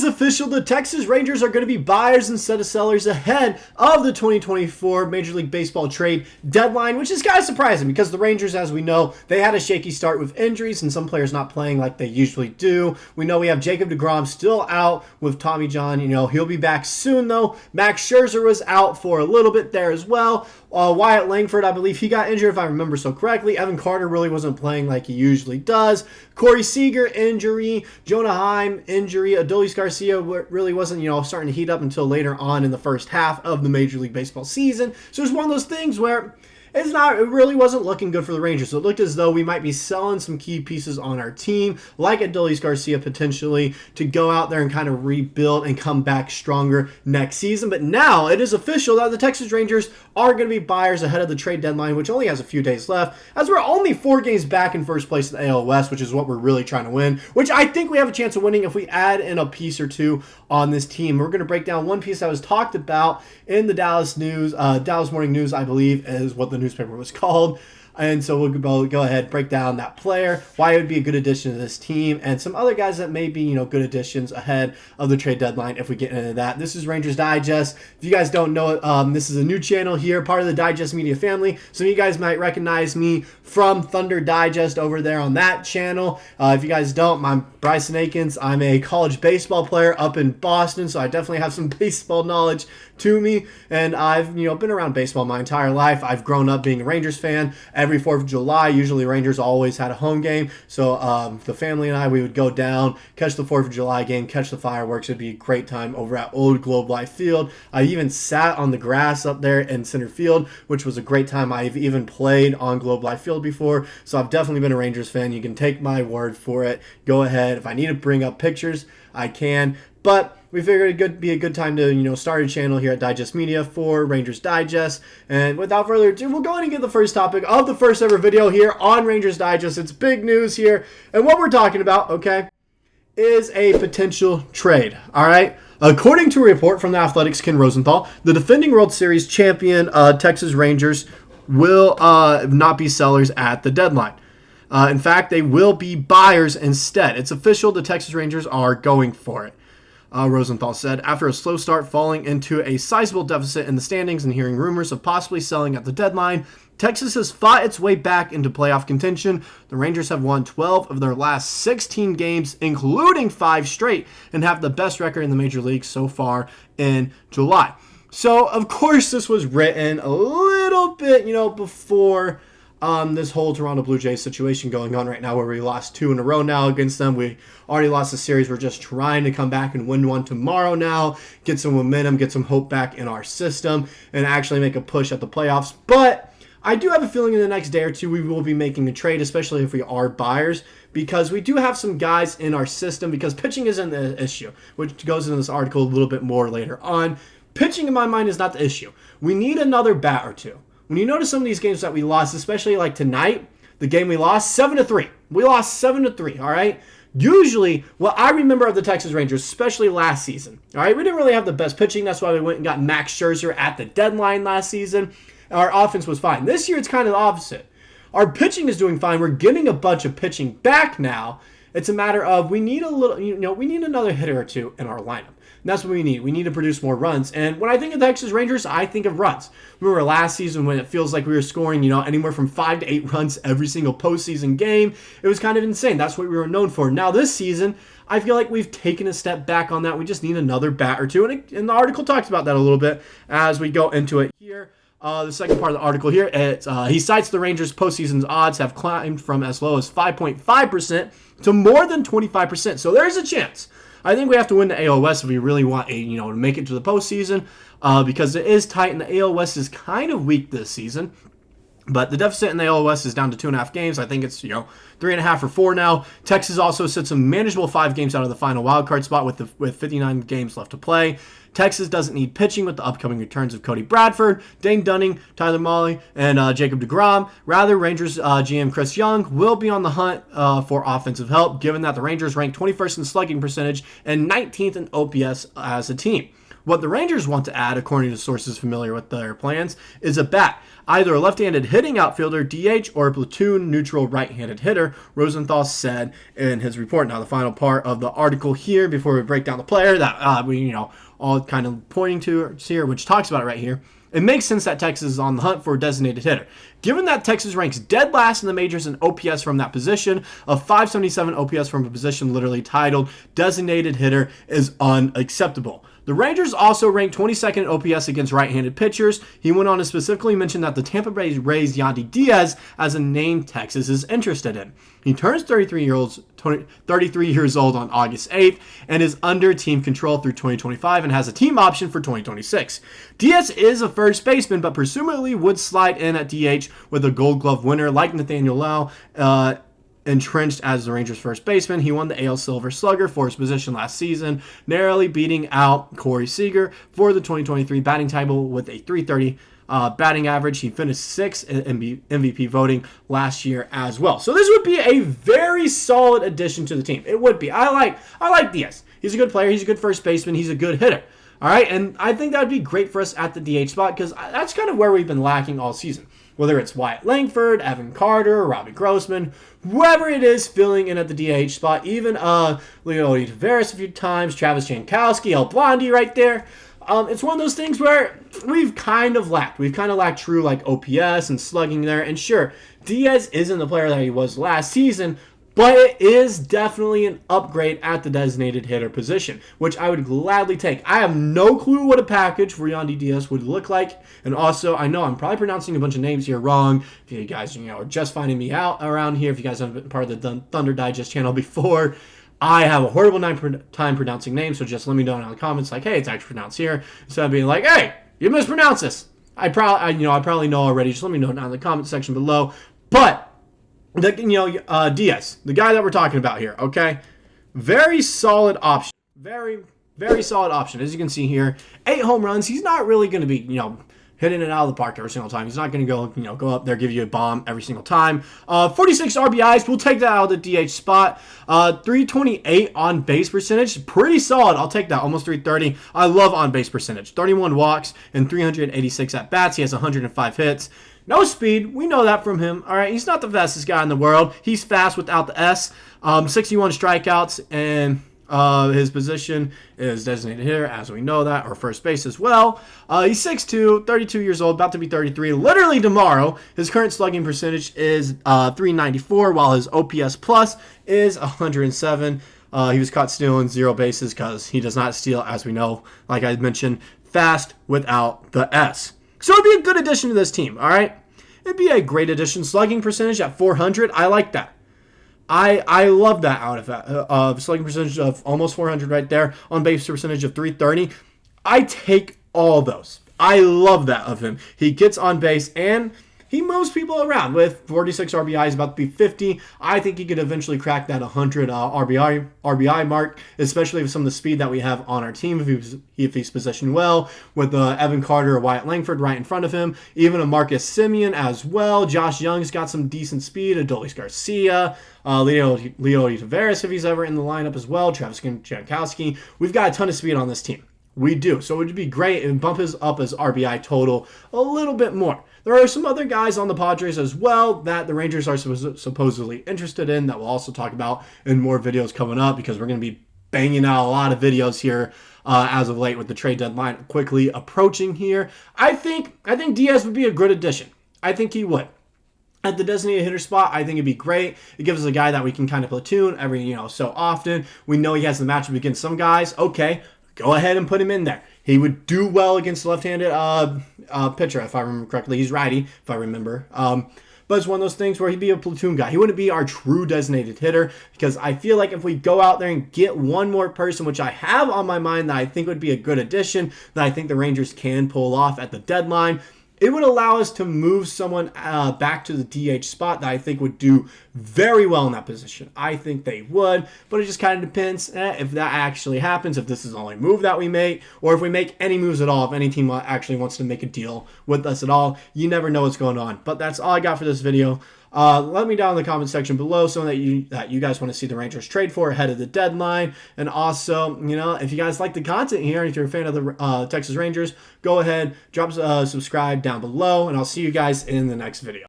is official. The Texas Rangers are going to be buyers instead of sellers ahead of the 2024 Major League Baseball trade deadline, which is kind of surprising because the Rangers, as we know, they had a shaky start with injuries and some players not playing like they usually do. We know we have Jacob DeGrom still out with Tommy John. He'll be back soon, though. Max Scherzer was out for a little bit there as well. Wyatt Langford, I believe he got injured, if I remember so correctly. Evan Carter really wasn't playing like he usually does. Seager, injury. Jonah, injury. Adolis Garcia really wasn't, starting to heat up until later on in the first half of the Major League Baseball season. So it's one of those things where it really wasn't looking good for the Rangers. So it looked as though we might be selling some key pieces on our team, like Adolis Garcia potentially, to go out there and kind of rebuild and come back stronger next season. But now it is official that the Texas Rangers are going to be buyers ahead of the trade deadline, which only has a few days left, as we're only 4 games back in first place in the AL West, which is what we're really trying to win, which I think we have a chance of winning if we add in a piece or two on this team. We're going to break down one piece that was talked about in the Dallas Morning News, I believe, is what the newspaper was called. And so we'll go ahead, break down that player, why it would be a good addition to this team, and some other guys that may be, good additions ahead of the trade deadline if we get into that. This is Rangers Digest. If you guys don't know it, this is a new channel here, part of the Digest Media family. Some of you guys might recognize me from Thunder Digest over there on that channel. If you guys don't, I'm Bryson Akins. I'm a college baseball player up in Boston, so I definitely have some baseball knowledge to me, and I've been around baseball my entire life. I've grown up being a Rangers fan. Every 4th of July, usually Rangers always had a home game, so the family and I, we would go down, catch the 4th of July game, catch the fireworks. It'd be a great time over at Old Globe Life Field. I even sat on the grass up there in center field, which was a great time. I've even played on Globe Life Field before, so I've definitely been a Rangers fan. You can take my word for it. Go ahead. If I need to bring up pictures, I can, but we figured it would be a good time to, start a channel here at Digest Media for Rangers Digest. And without further ado, we'll go ahead and get the first topic of the first ever video here on Rangers Digest. It's big news here. And what we're talking about, okay, is a potential trade, all right? According to a report from the Athletics' Ken Rosenthal, the defending World Series champion Texas Rangers will not be sellers at the deadline. In fact, they will be buyers instead. It's official. The Texas Rangers are going for it. Rosenthal said, after a slow start falling into a sizable deficit in the standings and hearing rumors of possibly selling at the deadline, Texas has fought its way back into playoff contention. The Rangers have won 12 of their last 16 games, including 5 straight, and have the best record in the Major League so far in July. So, of course, this was written a little bit, before this whole Toronto Blue Jays situation going on right now, where we lost 2 in a row now against them. We already lost the series. We're just trying to come back and win one tomorrow now, get some momentum, get some hope back in our system, and actually make a push at the playoffs. But I do have a feeling in the next day or two we will be making a trade, especially if we are buyers, because we do have some guys in our system, because pitching isn't the issue, which goes into this article a little bit more later on. Pitching, in my mind, is not the issue. We need another bat or two. When you notice some of these games that we lost, especially like tonight, the game we lost, 7-3. We lost 7-3, all right? Usually, what I remember of the Texas Rangers, especially last season, all right, we didn't really have the best pitching. That's why we went and got Max Scherzer at the deadline last season. Our offense was fine. This year, it's kind of the opposite. Our pitching is doing fine. We're getting a bunch of pitching back now. It's a matter of we need we need another hitter or two in our lineup. And that's what we need. We need to produce more runs. And when I think of the Texas Rangers, I think of runs. Remember last season when it feels like we were scoring, anywhere from 5 to 8 runs every single postseason game? It was kind of insane. That's what we were known for. Now this season, I feel like we've taken a step back on that. We just need another bat or two. And the article talks about that a little bit as we go into it here. The second part of the article here, he cites the Rangers' postseason odds have climbed from as low as 5.5% to more than 25%. So there's a chance. I think we have to win the AL West if we really want to make it to the postseason, because it is tight and the AL West is kind of weak this season. But the deficit in the AL West is down to 2.5 games. I think it's 3.5 or 4 now. Texas also sits a manageable 5 games out of the final wildcard spot with 59 games left to play. Texas doesn't need pitching with the upcoming returns of Cody Bradford, Dane Dunning, Tyler Mahle, and Jacob DeGrom. Rather, Rangers GM Chris Jung will be on the hunt for offensive help, given that the Rangers rank 21st in slugging percentage and 19th in OPS as a team. What the Rangers want to add, according to sources familiar with their plans, is a bat. Either a left-handed hitting outfielder, DH, or a platoon neutral right-handed hitter, Rosenthal said in his report. Now, the final part of the article here, before we break down the player that we, all kind of pointing to here, which talks about it right here. It makes sense that Texas is on the hunt for a designated hitter. Given that Texas ranks dead last in the majors in OPS from that position, a 577 OPS from a position literally titled designated hitter is unacceptable. The Rangers also ranked 22nd in OPS against right-handed pitchers. He went on to specifically mention that the Tampa Bay Rays Yandy Diaz as a name Texas is interested in. He turns 33 years old on August 8th and is under team control through 2025 and has a team option for 2026. Diaz is a first baseman, but presumably would slide in at DH with a Gold Glove winner like Nathaniel Lowe, entrenched as the Rangers' first baseman. He won the AL Silver Slugger for his position last season, narrowly beating out Corey Seager for the 2023 batting title with a .330 batting average. He finished 6th in MVP voting last year as well. So this would be a very solid addition to the team. It would be. I like Diaz. He's a good player. He's a good first baseman. He's a good hitter. All right, and I think that would be great for us at the DH spot because that's kind of where we've been lacking all season. Whether it's Wyatt Langford, Evan Carter, Robbie Grossman, whoever it is filling in at the DH spot, even Leovaldi Tavares a few times, Travis Jankowski, Eovaldi right there. It's one of those things where we've kind of lacked. We've kind of lacked true OPS and slugging there. And sure, Diaz isn't the player that he was last season, but it is definitely an upgrade at the designated hitter position, which I would gladly take. I have no clue what a package for Yandy Diaz would look like. And also, I know I'm probably pronouncing a bunch of names here wrong. If you guys, are just finding me out around here, if you guys haven't been part of the Thunder Digest channel before, I have a horrible time pronouncing names, so just let me know in the comments, hey, it's actually pronounced here, instead of being hey, you mispronounced this. I probably know already. Just let me know down in the comment section below. But Diaz, the guy that we're talking about here, okay? Very solid option. Very, very solid option. As you can see here, 8 home runs. He's not really going to be, hitting it out of the park every single time. He's not going to go up there, give you a bomb every single time. 46 RBIs. We'll take that out of the DH spot. 328 on base percentage. Pretty solid. I'll take that. Almost 330. I love on base percentage. 31 walks and 386 at bats. He has 105 hits. No speed. We know that from him. All right. He's not the fastest guy in the world. He's fast without the S. 61 strikeouts, and his position is designated hitter, as we know that, or first base as well. He's 6'2", 32 years old, about to be 33, literally tomorrow. His current slugging percentage is 394, while his OPS plus is 107. He was caught stealing 0 bases because he does not steal, as we know, like I mentioned, fast without the S. So it'd be a good addition to this team, all right? It'd be a great addition. Slugging percentage at 400, I like that. I love that out of that. Slugging percentage of almost 400 right there. On base percentage of 330. I take all those. I love that of him. He gets on base and he moves people around with 46 RBIs, about to be 50. I think he could eventually crack that 100 RBI mark, especially with some of the speed that we have on our team if he's positioned well, with Evan Carter or Wyatt Langford right in front of him. Even a Marcus Semien as well. Josh Jung's got some decent speed. Adolis Garcia. Leovaldi Tavares if he's ever in the lineup as well. Travis Jankowski. We've got a ton of speed on this team. We do. So it would be great and bump up his RBI total a little bit more. There are some other guys on the Padres as well that the Rangers are supposedly interested in that we'll also talk about in more videos coming up, because we're going to be banging out a lot of videos here as of late with the trade deadline quickly approaching here. I think Diaz would be a good addition. I think he would. At the designated hitter spot, I think it'd be great. It gives us a guy that we can kind of platoon every so often. We know he has the matchup against some guys. Okay, go ahead and put him in there. He would do well against the left-handed pitcher, if I remember correctly. He's righty, if I remember. But it's one of those things where he'd be a platoon guy. He wouldn't be our true designated hitter, because I feel like if we go out there and get one more person, which I have on my mind that I think would be a good addition, that I think the Rangers can pull off at the deadline, it would allow us to move someone back to the DH spot that I think would do very well in that position. I think they would, but it just kind of depends if that actually happens, if this is the only move that we make, or if we make any moves at all, if any team actually wants to make a deal with us at all. You never know what's going on. But that's all I got for this video. Let me down in the comment section below someone that you guys want to see the Rangers trade for ahead of the deadline. And also, if you guys like the content here, if you're a fan of the Texas Rangers, go ahead, drop subscribe down below, and I'll see you guys in the next video.